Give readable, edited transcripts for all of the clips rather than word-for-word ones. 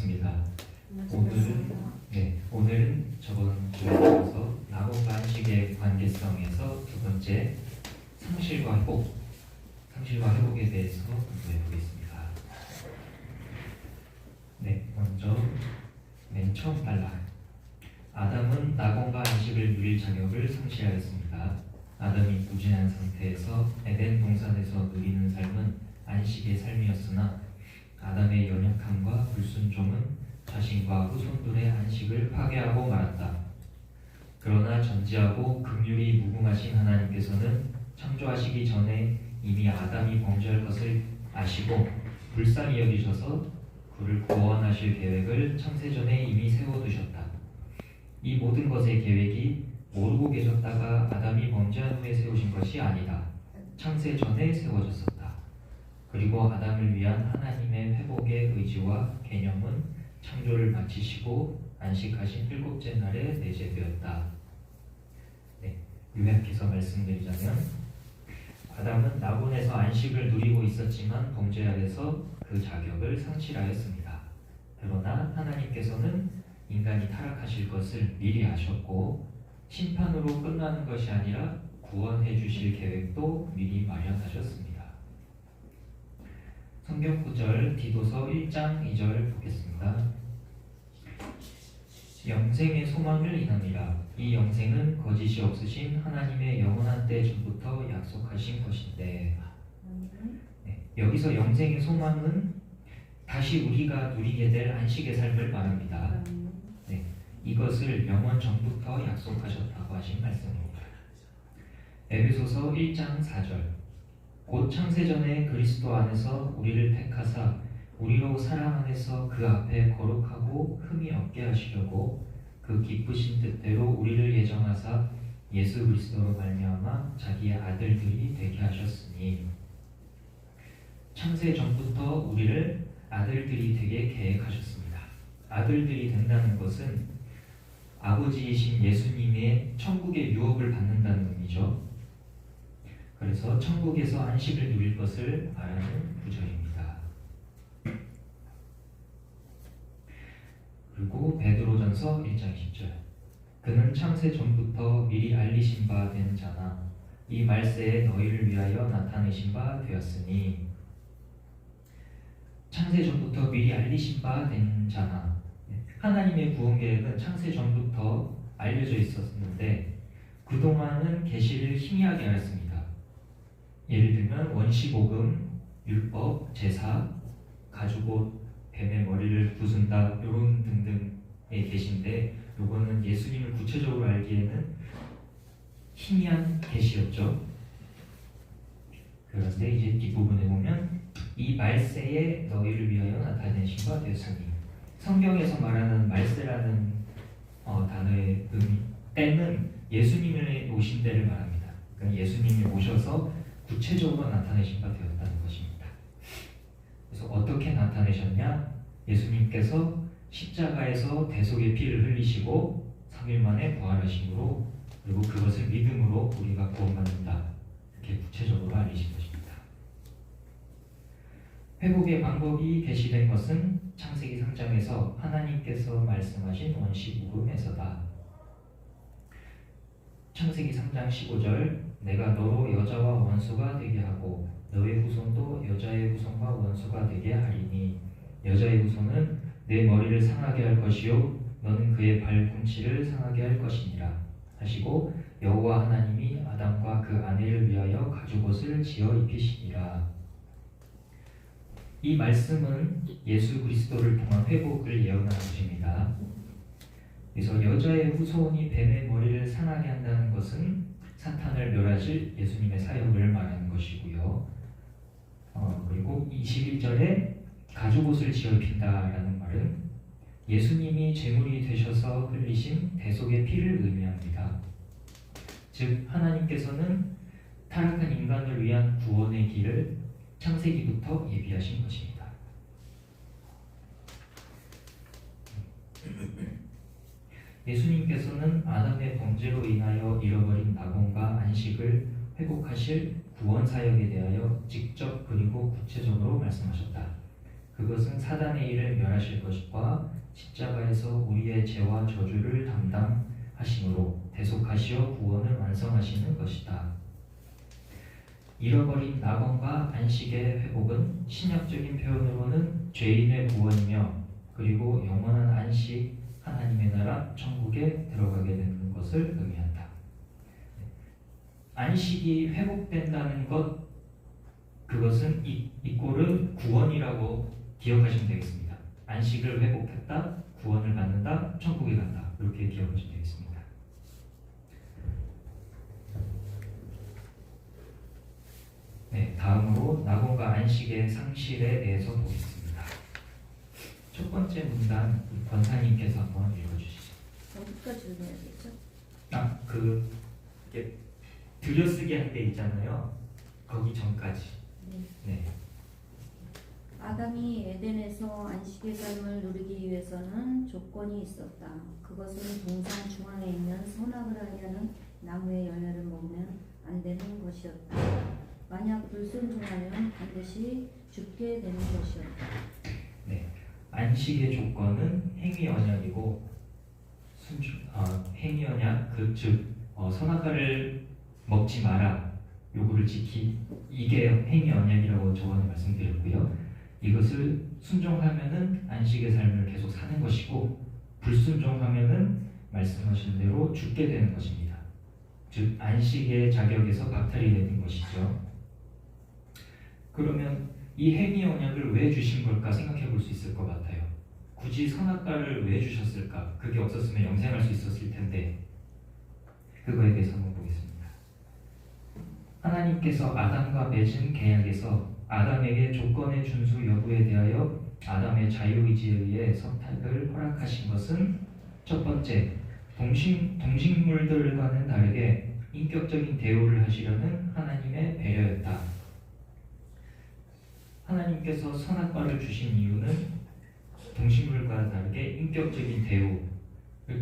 반갑습니다. 오늘은 저번 주에 이어서 낙원과 안식의 관계성에서 두 번째 상실과 회복에 대해서 공부해 보겠습니다. 먼저 맨 처음 단락. 아담은 낙원과 안식을 누릴 자격을 상실하였습니다. 아담이 부진한 상태에서 에덴 동산에서 누리는 삶은 안식의 삶이었으나 아담의 연약함과 불순종은 자신과 후손들의 안식을 파괴하고 말았다. 그러나 전지하고 긍휼이 무궁하신 하나님께서는 창조하시기 전에 이미 아담이 범죄할 것을 아시고 불쌍히 여기셔서 그를 구원하실 계획을 창세전에 이미 세워두셨다. 이 모든 것의 계획이 모르고 계셨다가 아담이 범죄한 후에 세우신 것이 아니다. 창세전에 세워졌었다. 그리고 아담을 위한 하나님의 회복의 의지와 개념은 창조를 마치시고 안식하신 일곱째 날에 내재되었다. 요약해서 말씀드리자면 아담은 낙원에서 안식을 누리고 있었지만 범죄하여서 그 자격을 상실하였습니다. 그러나 하나님께서는 인간이 타락하실 것을 미리 아셨고 심판으로 끝나는 것이 아니라 구원해 주실 계획도 미리 마련하셨습니다. 성경 구절 디도서 1장 2절 보겠습니다. 영생의 소망을 인함이라. 이 영생은 거짓이 없으신 하나님의 영원한 때 전부터 약속하신 것인데, 여기서 영생의 소망은 다시 우리가 누리게 될 안식의 삶을 말합니다. 이것을 영원 전부터 약속하셨다고 하신 말씀입니다. 에베소서 1장 4절. 곧 창세전에 그리스도 안에서 우리를 택하사 우리로 사랑 안에서 그 앞에 거룩하고 흠이 없게 하시려고 그 기쁘신 뜻대로 우리를 예정하사 예수 그리스도로 말미암아 자기의 아들들이 되게 하셨으니. 창세 전부터 우리를 아들들이 되게 계획하셨습니다. 아들들이 된다는 것은 아버지이신 예수님의 천국의 유업을 받는다는 의미죠. 그래서 천국에서 안식을 누릴 것을 말하는 구절입니다. 그리고 베드로전서 1장 10절. 그는 창세 전부터 미리 알리신 바 된 자나 이 말세에 너희를 위하여 나타내신 바 되었으니. 창세 전부터 미리 알리신 바 된 자나, 하나님의 구원 계획은 창세 전부터 알려져 있었는데 그동안은 계시를 희미하게 하였습니다. 예를 들면 원시복음, 율법, 제사, 가죽옷, 뱀의 머리를 부순다 이런 등등의 계시인데 요거는 예수님을 구체적으로 알기에는 희미한 계시였죠. 그런데 이제 뒷부분에 보면 이 말세에 너희를 위하여 나타내신 바 되었으니. 성경에서 말하는 말세라는 단어의 의미, 때는 예수님이 오신 때를 말합니다. 그러니까 예수님이 오셔서 구체적으로 나타내신 바 되었다는 것입니다. 그래서 어떻게 나타내셨냐? 예수님께서 십자가에서 대속의 피를 흘리시고 3일 만에 부활하심으로, 그리고 그것을 믿음으로 우리가 구원받는다. 이렇게 구체적으로 알리신 것입니다. 회복의 방법이 계시된 것은 창세기 3장에서 하나님께서 말씀하신 원시복음에서다. 창세기 3장 15절. 내가 너로 여자와 원수가 되게 하고 너의 후손도 여자의 후손과 원수가 되게 하리니 여자의 후손은 내 머리를 상하게 할 것이요 너는 그의 발꿈치를 상하게 할 것이니라 하시고 여호와 하나님이 아담과 그 아내를 위하여 가죽옷을 지어 입히시니라. 이 말씀은 예수 그리스도를 통한 회복을 예언하는 것입니다. 그래서 여자의 후손이 뱀의 머리를 상하게 한다는 것은 사탄을 멸하실 예수님의 사역을 말하는 것이고요. 그리고 21절에 가죽옷을 지어 입힌다라는 말은 예수님이 제물이 되셔서 흘리신 대속의 피를 의미합니다. 즉 하나님께서는 타락한 인간을 위한 구원의 길을 창세기부터 예비하신 것입니다. 예수님께서는 아담의 범죄로 인하여 잃어버린 낙원과 안식을 회복하실 구원 사역에 대하여 직접 그리고 구체적으로 말씀하셨다. 그것은 사단의 일을 멸하실 것과 십자가에서 우리의 죄와 저주를 담당하심으로 대속하시어 구원을 완성하시는 것이다. 잃어버린 낙원과 안식의 회복은 신약적인 표현으로는 죄인의 구원이며 그리고 영원한 안식, 하나님의 나라, 천국에 들어가게 되는 것을 의미한다. 안식이 회복된다는 것, 그것은 이꼴은 구원이라고 기억하시면 되겠습니다. 안식을 회복했다, 구원을 받는다, 천국에 간다. 이렇게 기억하시면 되겠습니다. 네, 다음으로 낙원과 안식의 상실에 대해서 보겠습니다. 첫 번째 문단 권사님께서 한번 읽어주시죠. 어디까지 읽어야겠죠? 이렇게 들여쓰기 할 때 있잖아요. 거기 전까지. 네. 아담이 에덴에서 안식의 삶을 누리기 위해서는 조건이 있었다. 그것은 동산 중앙에 있는 선악을 알게 하는 나무의 열매를 먹으면 안 되는 것이었다. 만약 불순종하면 반드시 죽게 되는 것이었다. 네. 안식의 조건은 행위 언약이고 행위 언약 즉 선악과를 먹지 마라 요구를 이게 행위 언약이라고 저번에 말씀드렸고요. 이것을 순종하면은 안식의 삶을 계속 사는 것이고 불순종하면은 말씀하신 대로 죽게 되는 것입니다. 즉 안식의 자격에서 박탈이 되는 것이죠. 그러면 이 행위 언약을 왜 주신 걸까 생각해 볼 수 있을 것 같아요. 굳이 선악과를 왜 주셨을까? 그게 없었으면 영생할 수 있었을 텐데 그거에 대해서 한번 보겠습니다. 하나님께서 아담과 맺은 계약에서 아담에게 조건의 준수 여부에 대하여 아담의 자유의지에 의해 선택을 허락하신 것은 첫 번째, 동식물들과는 다르게 인격적인 대우를 하시려는 하나님의 배려였다. 하나님께서 선악과를 주신 이유는 동식물과 다르게 인격적인 대우,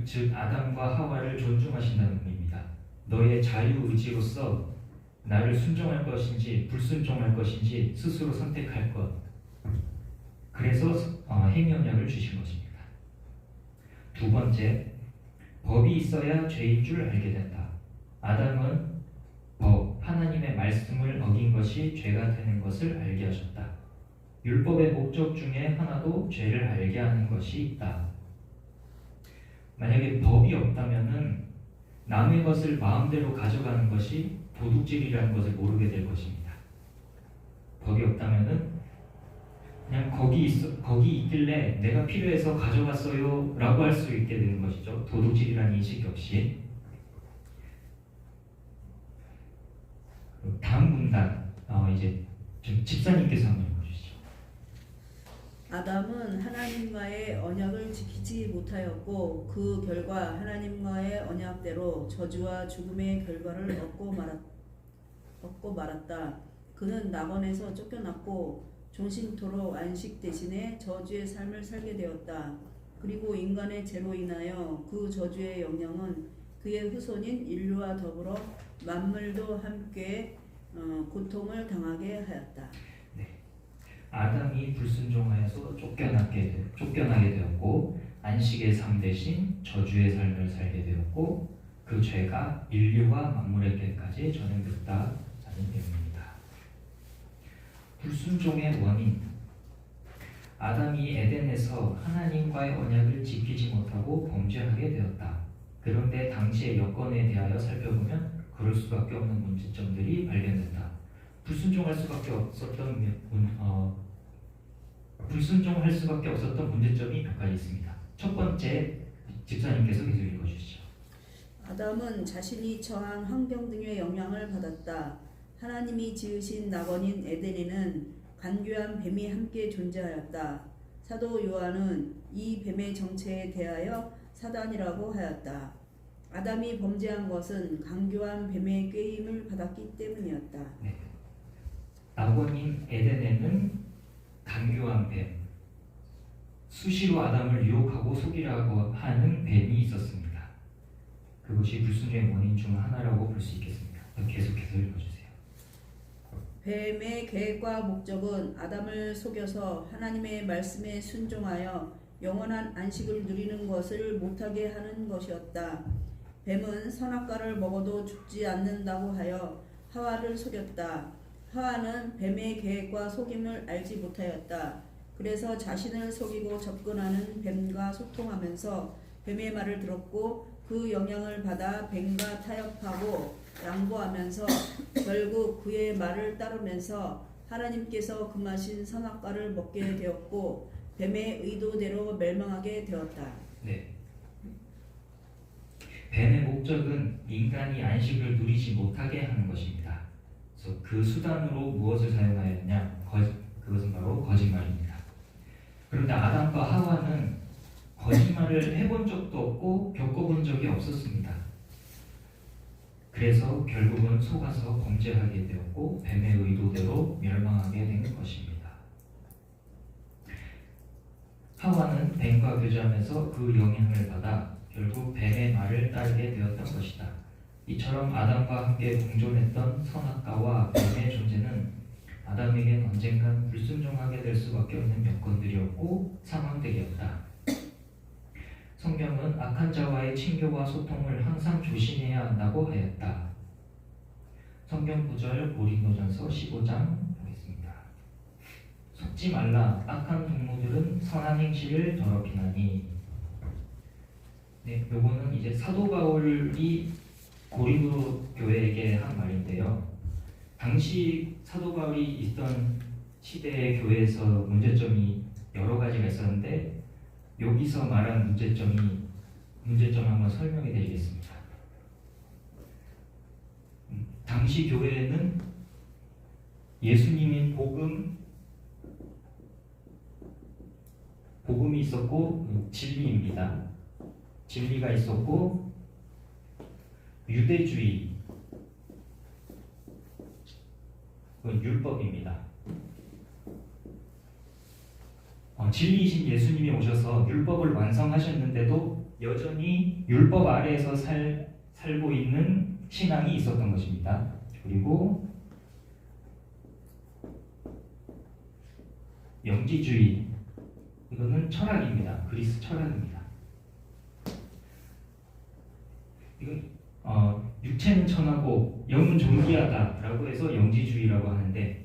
즉 아담과 하와를 존중하신다는 의미입니다. 너의 자유의지로서 나를 순종할 것인지 불순종할 것인지 스스로 선택할 것. 그래서 행위 언약을 주신 것입니다. 두 번째, 법이 있어야 죄인 줄 알게 된다. 아담은 하나님의 말씀을 어긴 것이 죄가 되는 것을 알게 하셨다. 율법의 목적 중에 하나도 죄를 알게 하는 것이 있다. 만약에 법이 없다면은 남의 것을 마음대로 가져가는 것이 도둑질이라는 것을 모르게 될 것입니다. 법이 없다면은 그냥 거기 있길래 내가 필요해서 가져갔어요 라고 할 수 있게 되는 것이죠. 도둑질이라는 인식 없이. 다음 문단 이제 좀 집사님께서 한번 읽어주시죠. 아담은 하나님과의 언약을 지키지 못하였고 그 결과 하나님과의 언약대로 저주와 죽음의 결과를 얻고 말았다. 그는 낙원에서 쫓겨났고 종신토록 안식 대신에 저주의 삶을 살게 되었다. 그리고 인간의 죄로 인하여 그 저주의 영향은 그의 후손인 인류와 더불어 만물도 함께 고통을 당하게 하였다. 아담이 불순종하여서 쫓겨나게 되었고 안식의 삶 대신 저주의 삶을 살게 되었고 그 죄가 인류와 만물에게까지 전염됐다는 내용입니다. 불순종의 원인, 아담이 에덴에서 하나님과의 언약을 지키지 못하고 범죄하게 되었다. 그런데 당시의 여건에 대하여 살펴보면 그럴 수밖에 없는 문제점들이 발견된다. 불순종할 수밖에 없었던 문제점이 몇 가지 있습니다. 첫 번째, 집사님께서 계속 읽어주시죠. 아담은 자신이 처한 환경 등의 영향을 받았다. 하나님이 지으신 낙원인 에덴에는 간교한 뱀이 함께 존재하였다. 사도 요한은 이 뱀의 정체에 대하여 사단이라고 하였다. 아담이 범죄한 것은 간교한 뱀의 꾀임을 받았기 때문이었다. 네. 낙원인 에덴에는 간교한 뱀, 수시로 아담을 유혹하고 속이려고 하는 뱀이 있었습니다. 그것이 불순종의 원인 중 하나라고 볼 수 있겠습니다. 계속해서 읽어주세요. 뱀의 계획과 목적은 아담을 속여서 하나님의 말씀에 순종하여 영원한 안식을 누리는 것을 못하게 하는 것이었다. 뱀은 선악과를 먹어도 죽지 않는다고 하여 하와를 속였다. 하와는 뱀의 계획과 속임을 알지 못하였다. 그래서 자신을 속이고 접근하는 뱀과 소통하면서 뱀의 말을 들었고 그 영향을 받아 뱀과 타협하고 양보하면서 결국 그의 말을 따르면서 하나님께서 금하신 선악과를 먹게 되었고 뱀의 의도대로 멸망하게 되었다. 네. 뱀의 목적은 인간이 안식을 누리지 못하게 하는 것입니다. 그래서 그 수단으로 무엇을 사용하였느냐? 그것은 바로 거짓말입니다. 그런데 아담과 하와는 거짓말을 해본 적도 없고 겪어본 적이 없었습니다. 그래서 결국은 속아서 범죄하게 되었고 뱀의 의도대로 멸망하게 된 것입니다. 하와는 뱀과 교제하면서 그 영향을 받아 결국 뱀의 말을 따르게 되었던 것이다. 이처럼 아담과 함께 공존했던 선악과와 뱀의 존재는 아담에겐 언젠간 불순종하게 될 수밖에 없는 여건들이었고 상황들이었다. 성경은 악한 자와의 친교와 소통을 항상 조심해야 한다고 하였다. 성경 구절 고린도전서 15장 보겠습니다. 속지 말라. 악한 동무들은 선한 행실을 더럽히나니. 네, 요거는 이제 사도 바울이 고린도 교회에게 한 말인데요. 당시 사도 바울이 있던 시대의 교회에서 문제점이 여러 가지가 있었는데 여기서 말한 문제점 한번 설명해 드리겠습니다. 당시 교회에는 예수님의 복음이 있었고 진리입니다. 진리가 있었고 유대주의 율법입니다. 진리이신 예수님이 오셔서 율법을 완성하셨는데도 여전히 율법 아래에서 살고 있는 신앙이 있었던 것입니다. 그리고 영지주의, 이거는 철학입니다. 그리스 철학입니다. 이건 육체는 천하고 영은 존귀하다라고 해서 영지주의라고 하는데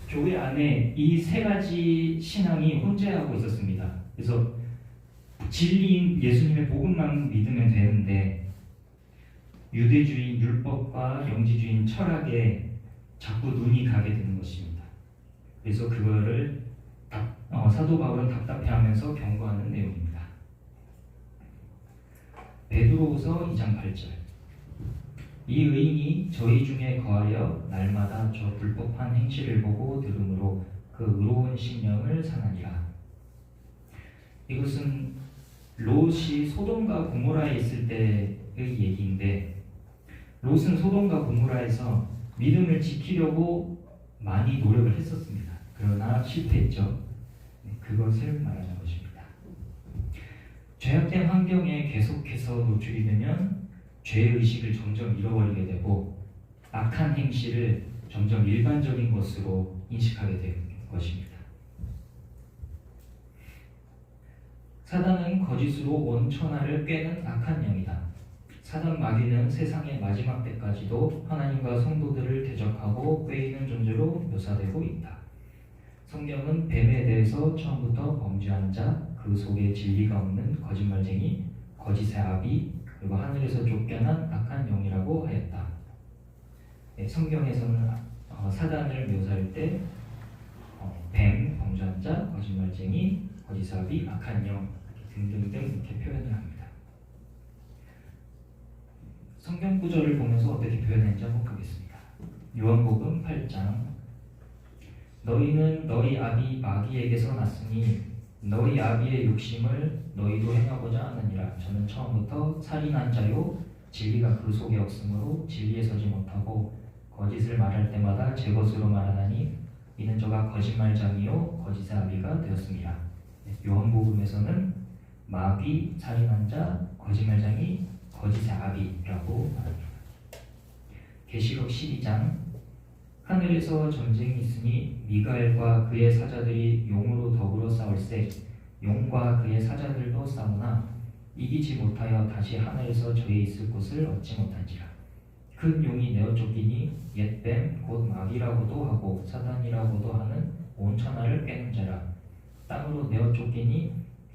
교회 안에 이 세 가지 신앙이 혼재하고 있었습니다. 그래서 진리인 예수님의 복음만 믿으면 되는데 유대주의 율법과 영지주의 철학에 자꾸 눈이 가게 되는 것입니다. 그래서 그거를 사도 바울은 답답해하면서 경고하는 내용입니다. 베드로후서 2장 8절. 이 의인이 저희 중에 거하여 날마다 저 불법한 행실을 보고 들음으로 그 의로운 심령을 상하니라. 이것은 롯이 소돔과 고모라에 있을 때의 얘기인데 롯은 소돔과 고모라에서 믿음을 지키려고 많이 노력을 했었습니다. 그러나 실패했죠. 그것을 말하는 것입니다. 죄악된 환경에 계속해서 노출이 되면 죄의식을 점점 잃어버리게 되고 악한 행실을 점점 일반적인 것으로 인식하게 되는 것입니다. 사단은 거짓으로 온 천하를 꿰는 악한 영이다. 사단 마귀는 세상의 마지막 때까지도 하나님과 성도들을 대적하고 꿰이는 존재로 묘사되고 있다. 성경은 뱀에 대해서 처음부터 범죄한 자, 그 속에 진리가 없는 거짓말쟁이, 거짓의 아비, 그리고 하늘에서 쫓겨난 악한 영이라고 하였다. 네, 성경에서는 사단을 묘사할 때 뱀, 범죄한 자, 거짓말쟁이, 거짓의 아비, 악한 영 등등등 이렇게 표현을 합니다. 성경 구절을 보면서 어떻게 표현했는지 한번 보겠습니다. 요한복음 8장. 너희는 너희 아비 마귀에게서 났으니 너희 아비의 욕심을 너희도 행하고자 하느니라. 저는 처음부터 살인한 자요 진리가 그 속에 없으므로 진리에 서지 못하고 거짓을 말할 때마다 제 것으로 말하나니 이는 저가 거짓말장이요 거짓의 아비가 되었습니다. 요한복음에서는 마귀, 살인한 자, 거짓말장이, 거짓의 아비라고 말합니다. 계시록 12장. 하늘에서 전쟁이 있으니 미가엘과 그의 사자들이 용으로 더불어 싸울세 용과 그의 사자들도 싸우나 이기지 못하여 다시 하늘에서 저희 있을 곳을 얻지 못한지라. 큰 용이 내어 쫓기니 옛뱀 곧 마귀라고도 하고 사단이라고도 하는 온 천하를 꿰는 자라. 땅으로 내어 쫓기니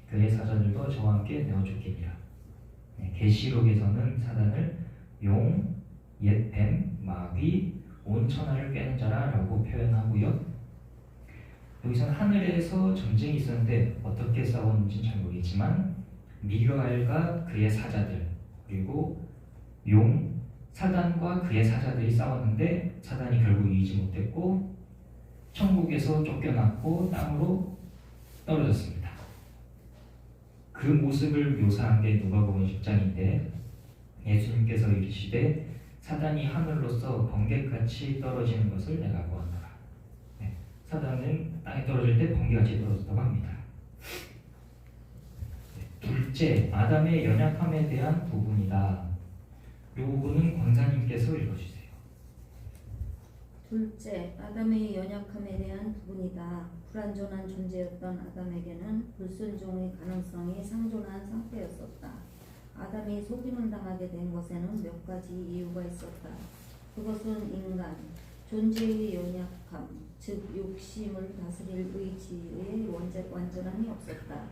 그의 사자들도 저와 함께 내어 쫓기니라. 계시록에서는 사단을 용, 옛뱀, 마귀, 온 천하를 꿰는 자라라고 표현하고요. 여기서는 하늘에서 전쟁이 있었는데 어떻게 싸웠는지는 잘 모르겠지만 미가엘과 그의 사자들 그리고 용, 사단과 그의 사자들이 싸웠는데 사단이 결국 이기지 못했고 천국에서 쫓겨났고 땅으로 떨어졌습니다. 그 모습을 묘사한 게 누가복음 10장인데 예수님께서 이르시되 사단이 하늘로서 번개같이 떨어지는 것을 내가 보았노라. 사단은 땅에 떨어질 때 번개같이 떨어졌다고 합니다. 둘째, 아담의 연약함에 대한 부분이다. 이 부분은 권사님께서 읽어주세요. 둘째, 아담의 연약함에 대한 부분이다. 불완전한 존재였던 아담에게는 불순종의 가능성이 상존한 상태였었다. 아담이 속임을 당하게 된 것에는 몇 가지 이유가 있었다. 그것은 인간, 존재의 연약함, 즉 욕심을 다스릴 의지의 완전함이 없었다.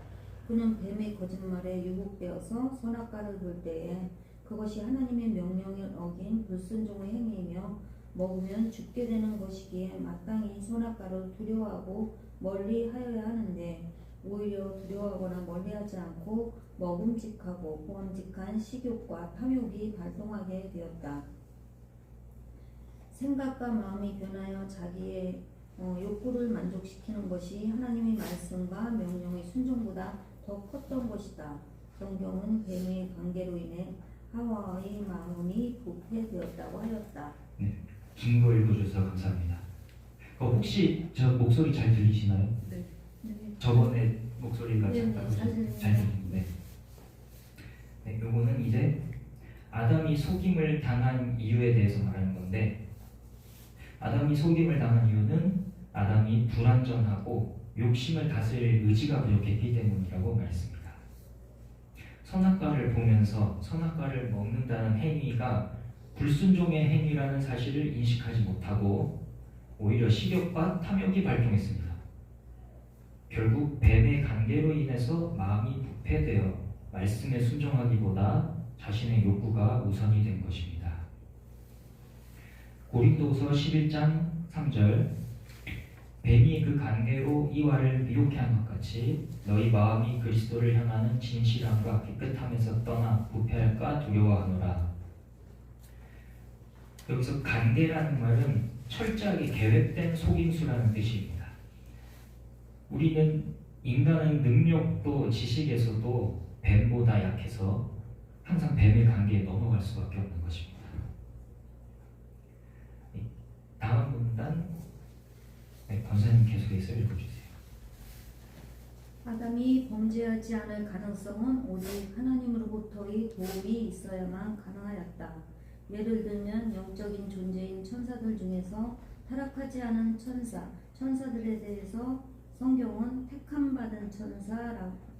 그는 뱀의 거짓말에 유혹되어서 선악과를 볼 때에 그것이 하나님의 명령을 어긴 불순종의 행위이며 먹으면 죽게 되는 것이기에 마땅히 선악과를 두려워하고 멀리하여야 하는데 오히려 두려워하거나 멀리하지 않고 먹음직하고 보암직한 식욕과 탐욕이 발동하게 되었다. 생각과 마음이 변하여 자기의 욕구를 만족시키는 것이 하나님의 말씀과 명령의 순종보다 더 컸던 것이다. 성경은 뱀의 관계로 인해 하와의 마음이 부패되었다고 하였다. 긴 거 읽어주셔서 감사합니다. 혹시 저 목소리 잘 들리시나요? 네. 저번에 목소리가 네, 잘 들리는데 요거는 이제 아담이 속임을 당한 이유에 대해서 말하는 건데 아담이 속임을 당한 이유는 아담이 불완전하고 욕심을 다스릴 의지가 부족했기 때문이라고 말했습니다. 선악과를 보면서 선악과를 먹는다는 행위가 불순종의 행위라는 사실을 인식하지 못하고 오히려 식욕과 탐욕이 발동했습니다. 결국 뱀의 관계로 인해서 마음이 부패되어 말씀에 순종하기보다 자신의 욕구가 우선이 된 것입니다. 고린도서 11장 3절 뱀이 그 관계로 이와를 미혹해 한 것 같이 너희 마음이 그리스도를 향하는 진실함과 깨끗함에서 떠나 부패할까 두려워하노라. 여기서 관계라는 말은 철저하게 계획된 속임수라는 뜻입니다. 우리는 인간은 능력도 지식에서도 뱀보다 약해서 항상 뱀의 관계에 넘어갈 수밖에 없는 것입니다. 다음 문단 권사님 계속해서 읽어주세요. 아담이 범죄하지 않을 가능성은 오직 하나님으로부터의 도움이 있어야만 가능하였다. 예를 들면 영적인 존재인 천사들 중에서 타락하지 않은 천사들에 대해서 성경은 택함받은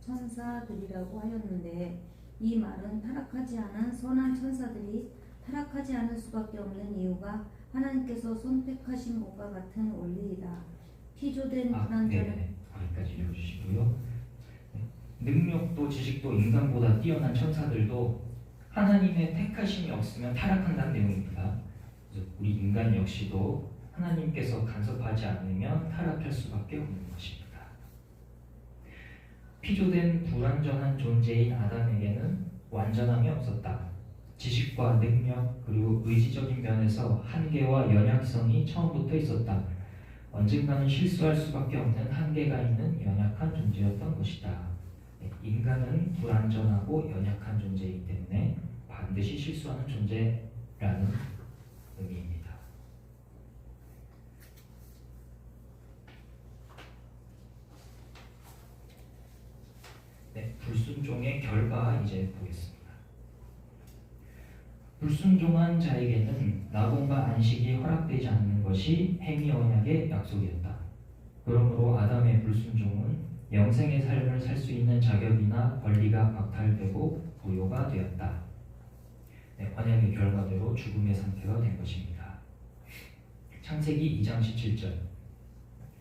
천사들이라고 하였는데 이 말은 타락하지 않은 선한 천사들이 타락하지 않을 수밖에 없는 이유가 하나님께서 선택하신 것과 같은 원리이다. 피조된 불완전한 거기까지 읽어주시고요. 능력도 지식도 인간보다 뛰어난 천사들도 하나님의 택하심이 없으면 타락한다는 내용입니다. 그래서 우리 인간 역시도 하나님께서 간섭하지 않으면 타락할 수밖에 없는 것입니다. 피조된 불완전한 존재인 아담에게는 완전함이 없었다. 지식과 능력 그리고 의지적인 면에서 한계와 연약성이 처음부터 있었다. 언젠가는 실수할 수밖에 없는 한계가 있는 연약한 존재였던 것이다. 인간은 불완전하고 연약한 존재이기 때문에 반드시 실수하는 존재라는 의미입니다. 불순종의 결과 이제 보겠습니다. 불순종한 자에게는 낙원과 안식이 허락되지 않는 것이 행위 언약의 약속이었다. 그러므로 아담의 불순종은 영생의 삶을 살 수 있는 자격이나 권리가 박탈되고 부요가 되었다. 네, 언약의 결과대로 죽음의 상태가 된 것입니다. 창세기 2장 17절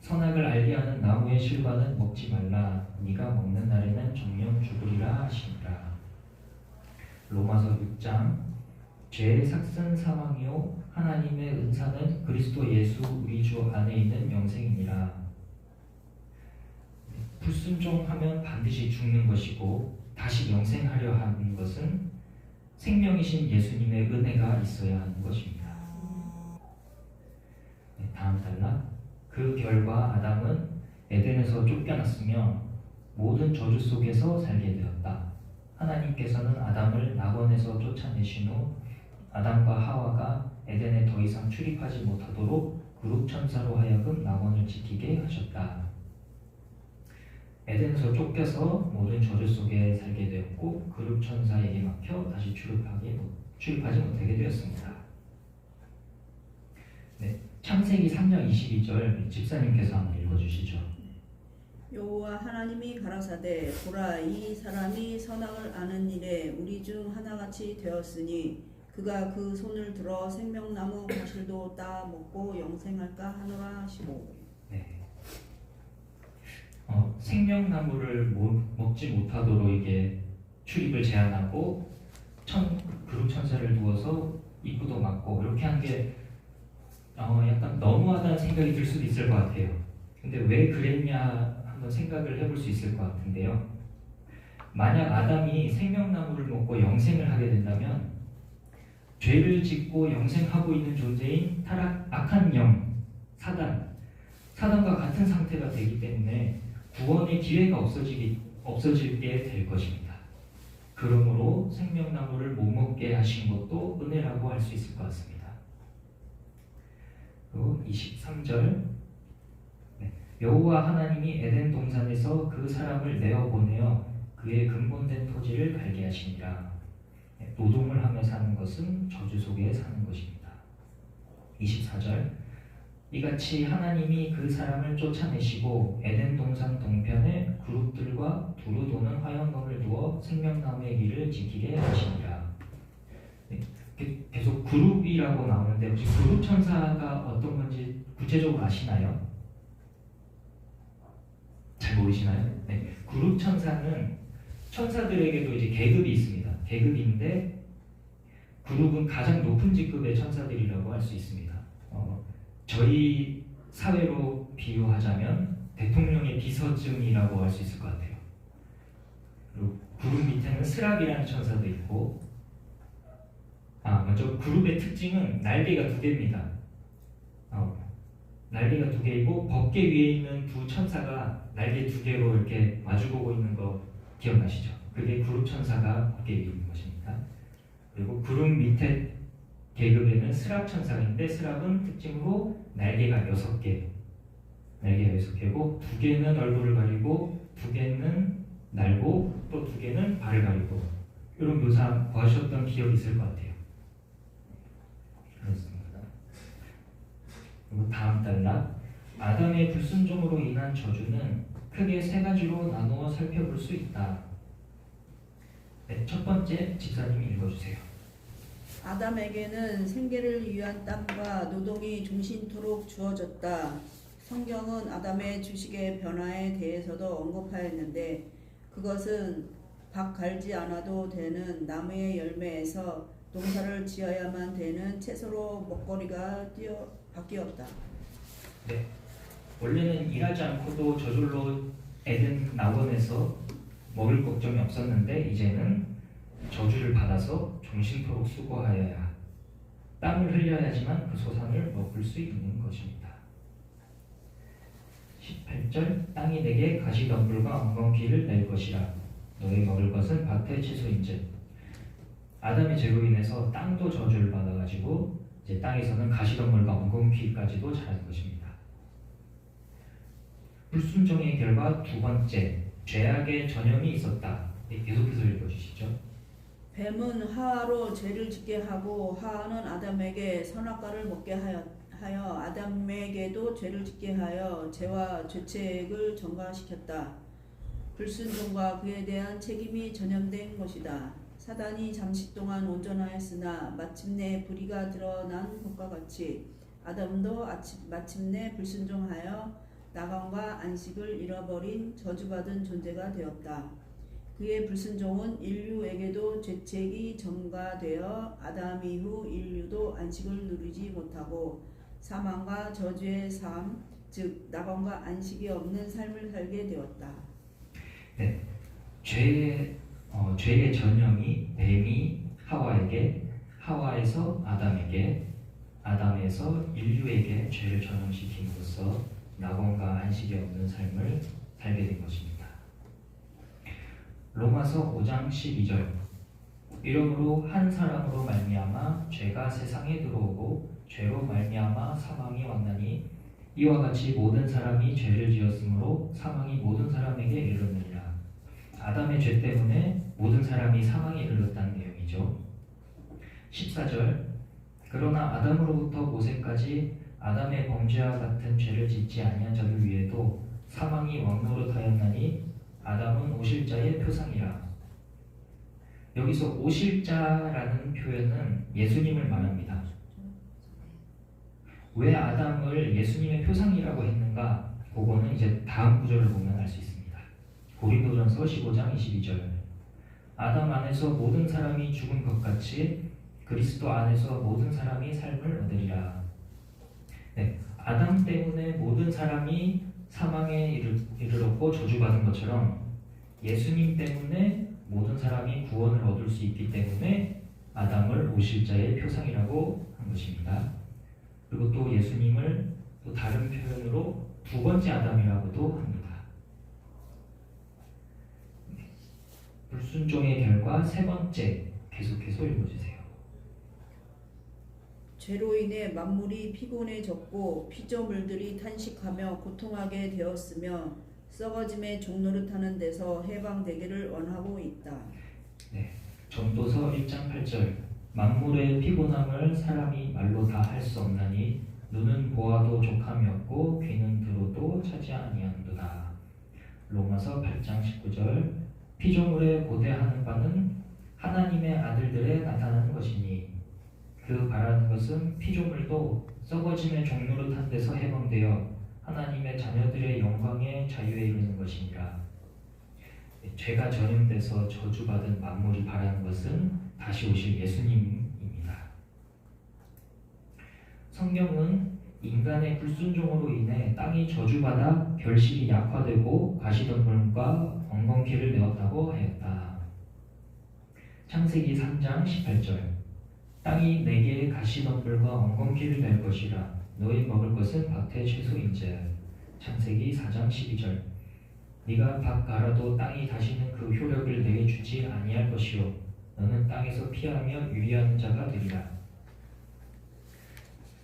선악을 알게 하는 나무의 실과는 먹지 말라. 네가 먹는 날에는 정령 죽으리라 하시니라. 로마서 6장 죄의 삭슨 사망이요 하나님의 은사는 그리스도 예수 우리 주 안에 있는 영생이니라. 불순종하면 반드시 죽는 것이고 다시 영생하려 하는 것은 생명이신 예수님의 은혜가 있어야 하는 것입니다. 네, 다음 단락. 그 결과 아담은 에덴에서 쫓겨났으며 모든 저주 속에서 살게 되었다. 하나님께서는 아담을 낙원에서 쫓아내신 후 아담과 하와가 에덴에 더 이상 출입하지 못하도록 그룹 천사로 하여금 낙원을 지키게 하셨다. 에덴에서 쫓겨서 모든 저주 속에 살게 되었고 그룹 천사에게 막혀 다시 출입하지 못하게 되었습니다. 네, 창세기 3장 22절 집사님께서 한번 읽어주시죠. 여호와 하나님이 가라사대 보라 이 사람이 선악을 아는 일에 우리 중 하나같이 되었으니 그가 그 손을 들어 생명나무 과실도 따 먹고 영생할까 하노라 하시고. 네. 생명나무를 먹지 못하도록 이게 출입을 제한하고 그룹 천사를 두어서 입구도 막고 이렇게 한 게 약간 너무하다는 생각이 들 수도 있을 것 같아요. 근데 왜 그랬냐 한번 생각을 해볼 수 있을 것 같은데요. 만약 아담이 생명나무를 먹고 영생을 하게 된다면 죄를 짓고 영생하고 있는 존재인 악한 영, 사단과 같은 상태가 되기 때문에 구원의 기회가 없어지게 될 것입니다. 그러므로 생명나무를 못 먹게 하신 것도 은혜라고 할 수 있을 것 같습니다. 그리고 23절 여호와 하나님이 에덴 동산에서 그 사람을 내어보내어 그의 근본된 토지를 갈게 하시니라. 노동을 하며 사는 것은 저주 속에 사는 것입니다. 24절 이같이 하나님이 그 사람을 쫓아내시고 에덴 동산 동편에 그룹들과 두루 도는 화영검을 두어 생명나무의 길을 지키게 하시니라. 계속 그룹이라고 나오는데 혹시 그룹 천사가 어떤 건지 구체적으로 아시나요? 잘 모르시나요? 네. 그룹 천사는 천사들에게도 이제 계급이 있습니다. 계급인데 그룹은 가장 높은 직급의 천사들이라고 할 수 있습니다. 저희 사회로 비유하자면 대통령의 비서증이라고 할 수 있을 것 같아요. 그리고 그룹 밑에는 스랍이라는 천사도 있고, 먼저 그룹의 특징은 날개가 2개입니다. 날개가 2개이고 법계 위에 있는 두 천사가 날개 2개로 이렇게 마주보고 있는 거 기억나시죠? 그게 그룹 천사가 법계 위에 있는 것입니다. 그리고 그룹 밑에 계급에는 스랍 천사인데 스랍은 특징으로 날개가 6개고 2개는 얼굴을 가리고 2개는 날고 또 2개는 발을 가리고 이런 묘사 보셨던 기억이 있을 것 같아요. 그렇습니다. 그리고 다음 단락 아담의 불순종으로 인한 저주는 크게 3가지로 나누어 살펴볼 수 있다. 네, 첫 번째 집사님이 읽어주세요. 아담에게는 생계를 위한 땀과 노동이 종신토록 주어졌다. 성경은 아담의 주식의 변화에 대해서도 언급하였는데 그것은 박 갈지 않아도 되는 나무의 열매에서 농사를 지어야만 되는 채소로 먹거리가 바뀌었다. 네, 원래는 일하지 않고도 저절로 에덴 낙원에서 먹을 걱정이 없었는데 이제는 저주를 받아서 종신토록 수고하여야 땀을 흘려야지만 그 소산을 먹을 수 있는 것입니다. 18절 땅이 내게 가시덤불과 엉겅퀴를 낼 것이라 너희 먹을 것은 밭의 채소인즉 아담의 죄로 인해서 땅도 저주를 받아가지고 이제 땅에서는 가시덤불과 엉겅퀴까지도 자란 것입니다. 불순종의 결과 2번째 죄악의 전염이 있었다. 계속해서 읽어주시죠. 뱀은 하와로 죄를 짓게 하고 하와는 아담에게 선악과를 먹게 하여 아담에게도 죄를 짓게 하여 죄와 죄책을 전가시켰다. 불순종과 그에 대한 책임이 전염된 것이다. 사단이 잠시 동안 온전하였으나 마침내 불의가 드러난 것과 같이 아담도 마침내 불순종하여 낙원과 안식을 잃어버린 저주받은 존재가 되었다. 그의 불순종은 인류에게도 죄책이 전가되어 아담 이후 인류도 안식을 누리지 못하고 사망과 저주의 삶, 즉 낙원과 안식이 없는 삶을 살게 되었다. 네, 죄의 전형이 뱀이 하와에게, 하와에서 아담에게, 아담에서 인류에게 죄를 전염시킴으로써 낙원과 안식이 없는 삶을 살게 된 것입니다. 로마서 5장 12절 이러므로 한 사람으로 말미암아 죄가 세상에 들어오고 죄로 말미암아 사망이 왔나니 이와 같이 모든 사람이 죄를 지었으므로 사망이 모든 사람에게 이르느니라. 아담의 죄 때문에 모든 사람이 사망에 이르렀다는 내용이죠. 14절 그러나 아담으로부터 모세까지 아담의 범죄와 같은 죄를 짓지 아니한 자를 위해도 사망이 왕노릇하였나니 아담은 오실자의 표상이라. 여기서 오실자라는 표현은 예수님을 말합니다. 왜 아담을 예수님의 표상이라고 했는가? 그거는 이제 다음 구절을 보면 알 수 있습니다. 고린도전서 15장 22절 아담 안에서 모든 사람이 죽은 것 같이 그리스도 안에서 모든 사람이 삶을 얻으리라. 네, 아담 때문에 모든 사람이 사망에 이르렀고 저주받은 것처럼 예수님 때문에 모든 사람이 구원을 얻을 수 있기 때문에 아담을 오실자의 표상이라고 한 것입니다. 그리고 또 예수님을 또 다른 표현으로 두 번째 아담이라고도 합니다. 불순종의 결과 세 번째 계속해서 읽어주세요. 죄로 인해 만물이 피곤해졌고 피조물들이 탄식하며 고통하게 되었으며 썩어짐의 종노릇하는 데서 해방되기를 원하고 있다. 네, 전도서 1장 8절 만물의 피곤함을 사람이 말로 다 할 수 없나니 눈은 보아도 족함이 없고 귀는 들어도 차지 아니하는도다. 로마서 8장 19절 피조물의 고대하는 바는 하나님의 아들들에 나타나는 것이니 그 바라는 것은 피조물도 썩어짐의 종노릇한 데서 해방되어 하나님의 자녀들의 영광의 자유에 이르는 것이니라. 죄가 전염돼서 저주받은 만물이 바라는 것은 다시 오실 예수님입니다. 성경은 인간의 불순종으로 인해 땅이 저주받아 결실이 약화되고 가시덤불과 엉겅퀴를 내었다고 하였다. 창세기 3장 18절 땅이 내게 가시덤불과 엉겅퀴를 낼 것이라 너희 먹을 것은 밭의 채소인즉. 창세기 4장 12절 네가 밭 갈아도 땅이 다시는 그 효력을 내게 주지 아니할 것이요 너는 땅에서 피하며 유리하는 자가 되리라.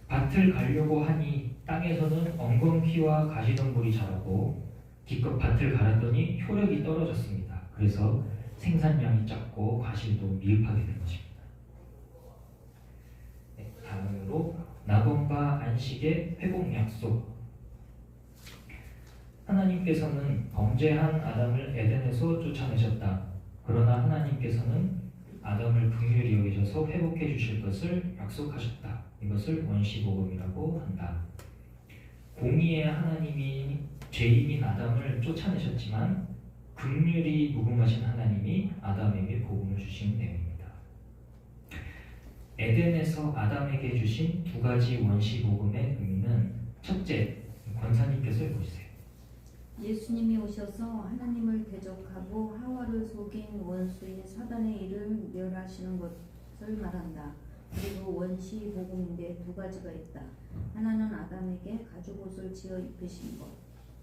밭을 갈려고 하니 땅에서는 엉겅퀴와 가시덤불이 자라고 기껏 밭을 갈았더니 효력이 떨어졌습니다. 그래서 생산량이 작고 과실도 미흡하게 된 것입니다. 다음으로 낙원과 안식의 회복 약속. 하나님께서는 범죄한 아담을 에덴에서 쫓아내셨다. 그러나 하나님께서는 아담을 긍휼히 여기셔서 회복해 주실 것을 약속하셨다. 이것을 원시복음이라고 한다. 공의의 하나님이 죄인인 아담을 쫓아내셨지만 긍휼히 무궁하신 하나님이 아담에게 복음을 주신 내용입니다. 에덴에서 아담에게 주신 두 가지 원시복음의 의미는 첫째, 권사님께서 읽어주세요. 예수님이 오셔서 하나님을 대적하고 하와를 속인 원수인 사단의 일을 멸하시는 것을 말한다. 그리고 원시복음인데 두 가지가 있다. 하나는 아담에게 가죽옷을 지어 입히신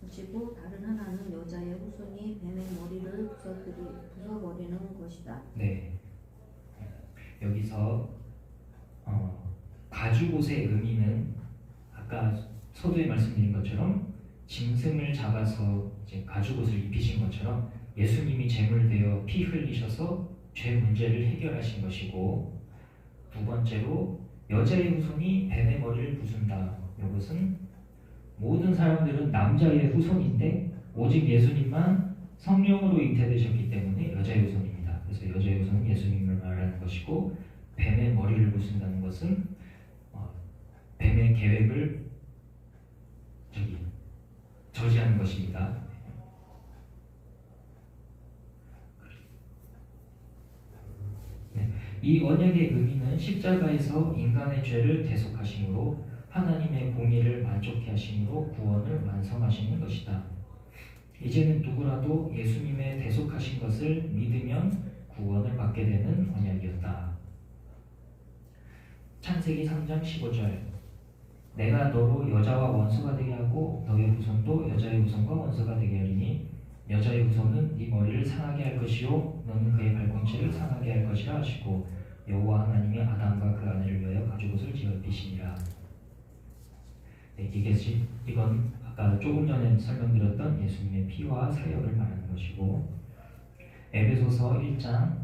것이고 다른 하나는 여자의 후손이 뱀의 머리를 부숴버리는 것이다. 네, 여기서 가죽옷의 의미는 아까 서두에 말씀드린 것처럼 짐승을 잡아서 이제 가죽옷을 입히신 것처럼 예수님이 제물되어 피 흘리셔서 죄 문제를 해결하신 것이고, 두 번째로 여자의 후손이 뱀의 머리를 부순다. 이것은 모든 사람들은 남자의 후손인데 오직 예수님만 성령으로 잉태되셨기 때문에 여자의 후손입니다. 그래서 여자의 후손은 예수님을 말하는 것이고 뱀의 머리를 부순다는 것은 뱀의 계획을 저지하는 것입니다. 이 언약의 의미는 십자가에서 인간의 죄를 대속하심으로 하나님의 공의를 만족케 하심으로 구원을 완성하시는 것이다. 이제는 누구라도 예수님의 대속하신 것을 믿으면 구원을 받게 되는 언약이었다. 창세기 3장 15절 내가 너로 여자와 원수가 되게 하고 너의 후손도 여자의 후손과 원수가 되게 하리니 여자의 후손은 네 머리를 상하게 할 것이요 너는 그의 발꿈치를 상하게 할 것이라 하시고 여호와 하나님이 아담과 그 아내를 위하여 가죽옷을 지어 입히시니라. 이건 아까 조금 전에 설명드렸던 예수님의 피와 사역을 말하는 것이고 에베소서 1장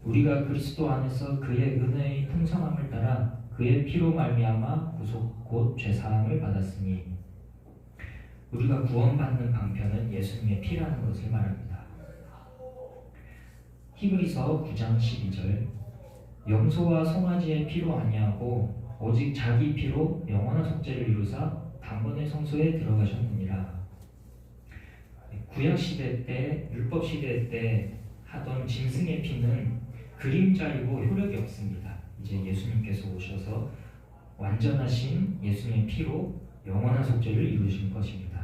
우리가 그리스도 안에서 그의 은혜의 풍성함을 따라 그의 피로 말미암아 구속 곧 죄사함을 받았으니 우리가 구원받는 방편은 예수님의 피라는 것을 말합니다. 히브리서 9장 12절 염소와 송아지의 피로 아니하고 오직 자기 피로 영원한 속죄를 이루사 단번에 성소에 들어가셨느니라. 구약시대 때 율법시대 때 하던 짐승의 피는 그림자이고 효력이 없습니다. 이제 예수님께서 오셔서 완전하신 예수님의 피로 영원한 속죄를 이루신 것입니다.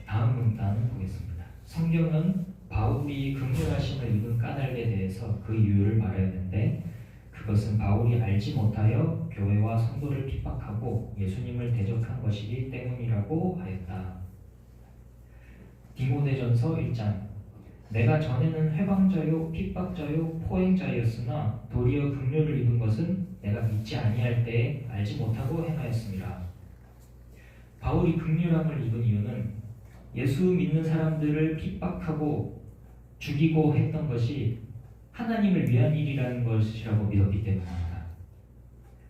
다음 문단 보겠습니다. 성경은 바울이 긍휼하심을 입은 까닭에 대해서 그 이유를 말했는데 그것은 바울이 알지 못하여 교회와 성도를 핍박하고 예수님을 대적한 것이기 때문이라고 하였다. 디모데전서 1장 내가 전에는 회방자요 핍박자요 포행자였으나 도리어 긍휼을 입은 것은 내가 믿지 아니할 때에 알지 못하고 행하였습니다. 바울이 긍휼함을 입은 이유는 예수 믿는 사람들을 핍박하고 죽이고 했던 것이 하나님을 위한 일이라는 것이라고 믿었기 때문입니다.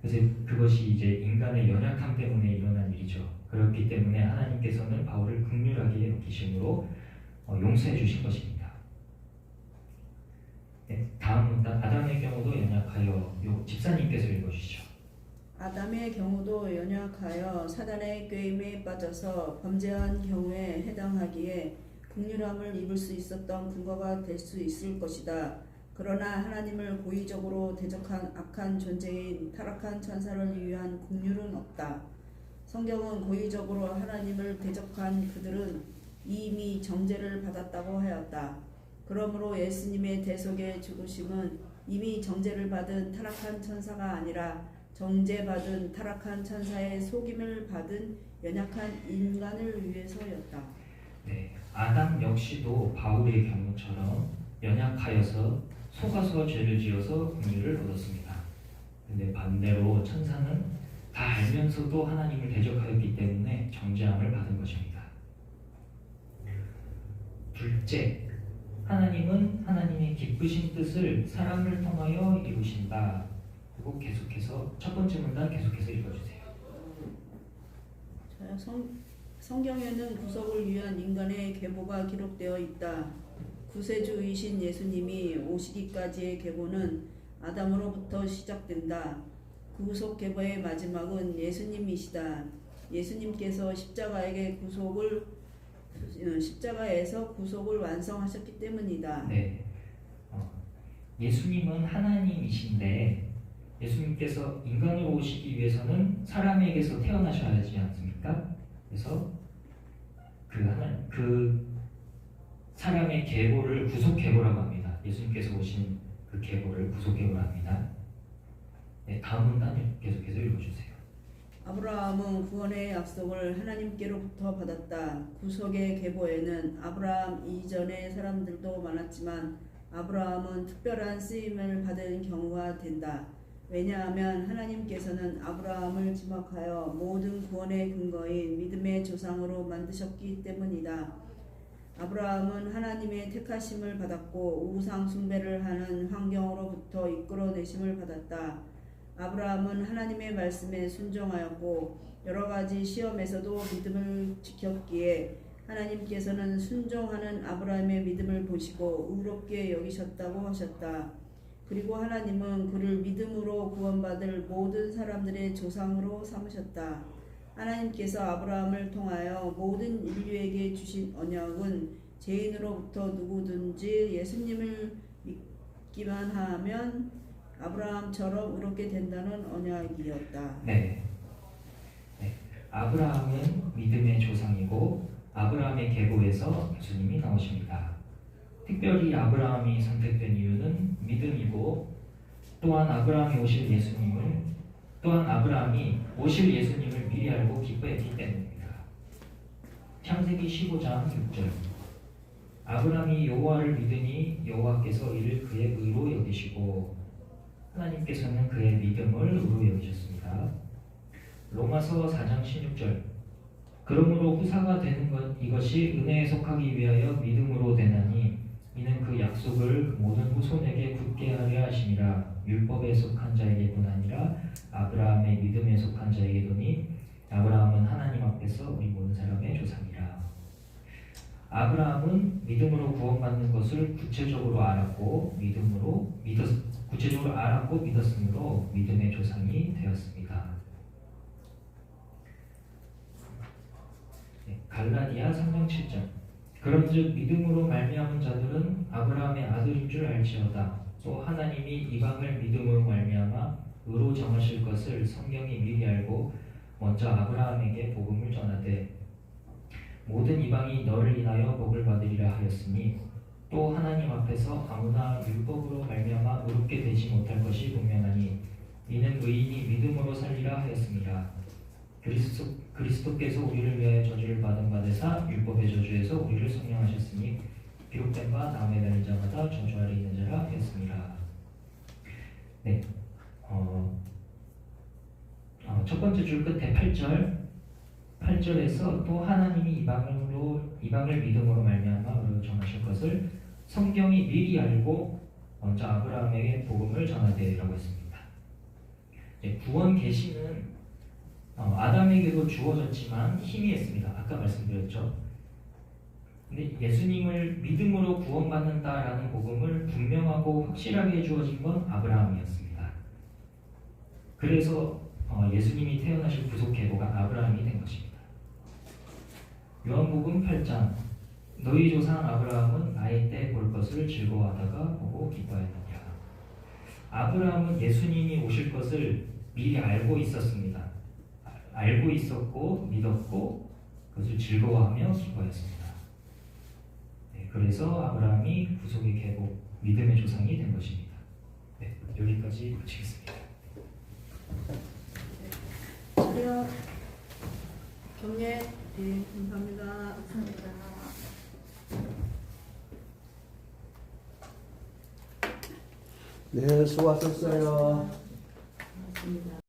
그래서 그것이 이제 인간의 연약함 때문에 일어난 일이죠. 그렇기 때문에 하나님께서는 바울을 긍휼하게 여기심으로 용서해 주신 것입니다. 네, 다음 문단 아담의 경우도 연약하여 집사님께서 읽어주시죠. 아담의 경우도 연약하여 사단의 꾀임에 빠져서 범죄한 경우에 해당하기에 긍휼함을 입을 수 있었던 근거가 될 수 있을 것이다. 그러나 하나님을 고의적으로 대적한 악한 존재인 타락한 천사를 위한 긍휼은 없다. 성경은 고의적으로 하나님을 대적한 그들은 이미 정죄를 받았다고 하였다. 그러므로 예수님의 대속의 죽으심은 이미 정죄를 받은 타락한 천사가 아니라 정죄받은 타락한 천사의 속임을 받은 연약한 인간을 위해서였다. 네, 아담 역시도 바울의 경우처럼 연약하여서 속아서 죄를 지어서 긍휼을 얻었습니다. 근데 반대로 천사는 다 알면서도 하나님을 대적하였기 때문에 정죄함을 받은 것입니다. 둘째, 하나님은 하나님의 기쁘신 뜻을 사람을 통하여 이루신다. 그리고 계속해서 첫 번째 문단 계속해서 읽어주세요. 성경에는 구속을 위한 인간의 계보가 기록되어 있다. 구세주이신 예수님이 오시기까지의 계보는 아담으로부터 시작된다. 구속 계보의 마지막은 예수님이시다. 예수님께서 십자가에서 구속을 완성하셨기 때문이다. 네, 예수님은 하나님이신데 예수님께서 인간으로 오시기 위해서는 사람에게서 태어나셔야 하지 않습니까? 그래서 그 사람의 계보를 구속 계보라고 합니다. 예수님께서 오신 그 계보를 구속 계보라고 합니다. 네, 다음 문단 계속해서 읽어주세요. 아브라함은 구원의 약속을 하나님께로부터 받았다. 구속의 계보에는 아브라함 이전의 사람들도 많았지만 아브라함은 특별한 쓰임을 받은 경우가 된다. 왜냐하면 하나님께서는 아브라함을 지목하여 모든 구원의 근거인 믿음의 조상으로 만드셨기 때문이다. 아브라함은 하나님의 택하심을 받았고 우상 숭배를 하는 환경으로부터 이끌어내심을 받았다. 아브라함은 하나님의 말씀에 순종하였고 여러 가지 시험에서도 믿음을 지켰기에 하나님께서는 순종하는 아브라함의 믿음을 보시고 의롭게 여기셨다고 하셨다. 그리고 하나님은 그를 믿음으로 구원받을 모든 사람들의 조상으로 삼으셨다. 하나님께서 아브라함을 통하여 모든 인류에게 주신 언약은 죄인으로부터 누구든지 예수님을 믿기만 하면 아브라함처럼 의롭게 된다는 언약이었다. 네. 아브라함은 믿음의 조상이고 아브라함의 계보에서 예수님이 나오십니다. 특별히 아브라함이 선택된 이유는 믿음이고 또한 아브라함이 오실 예수님을 미리 알고 기뻐했기 때문입니다. 창세기 15장 6절 아브라함이 여호와를 믿으니 여호와께서 이를 그의 의로 여기시고 하나님께서는 그의 믿음을 의로 여기셨습니다. 로마서 4장 16절 그러므로 후사가 되는 것 이것이 은혜에 속하기 위하여 믿음으로 되나니 이는 그 약속을 모든 후손에게 굳게 하려 하심이라 율법에 속한 자에게뿐 아니라 아브라함의 믿음에 속한 자에게도니 아브라함은 하나님 앞에서 우리 모든 사람의 조상이라. 아브라함은 믿음으로 구원받는 것을 구체적으로 알았고 믿었으므로 믿음의 조상이 되었습니다. 갈라디아 3장 7절 그런즉 믿음으로 말미암은 자들은 아브라함의 아들인 줄 알지어다. 또 하나님이 이방을 믿음으로 말미암아 의로 정하실 것을 성경이 미리 알고 먼저 아브라함에게 복음을 전하되 모든 이방이 너를 인하여 복을 받으리라 하였으니 또 하나님 앞에서 아무나 율법으로 말미암아 의롭게 되지 못할 것이 분명하니 이는 의인이 믿음으로 살리라 하였습니다. 그리스도께서 우리를 위하여 저주를 받은 바 되사 율법의 저주에서 우리를 성령하셨으니 기록된 바 나무에 달린 자마다 저주 아래 있는 자라 하였습니다. 네, 첫 번째 줄 끝에 8절에서 또 하나님이 이방을 믿음으로 말미암아 의로 정하실 것을 성경이 미리 알고 먼저 아브라함에게 복음을 전하되라고 했습니다. 네, 구원 계시는 아담에게도 주어졌지만 희미했습니다. 아까 말씀드렸죠. 근데 예수님을 믿음으로 구원받는다라는 복음을 분명하고 확실하게 주어진 건 아브라함이었습니다. 그래서 예수님이 태어나실 구속 계보가 아브라함이 된 것입니다. 요한복음 8장 너희 조상 아브라함은 나의 때 볼 것을 즐거워하다가 보고 기뻐했느니라. 아브라함은 예수님이 오실 것을 미리 알고 있었습니다. 알고 있었고 믿었고 그것을 즐거워하며 기뻐했습니다. 네, 그래서 아브라함이 구속의 계보, 믿음의 조상이 된 것입니다. 네, 여기까지 마치겠습니다. 차려 경례. 네, 감사합니다. 감사합니다. 네, 수고하셨어요. 고맙습니다.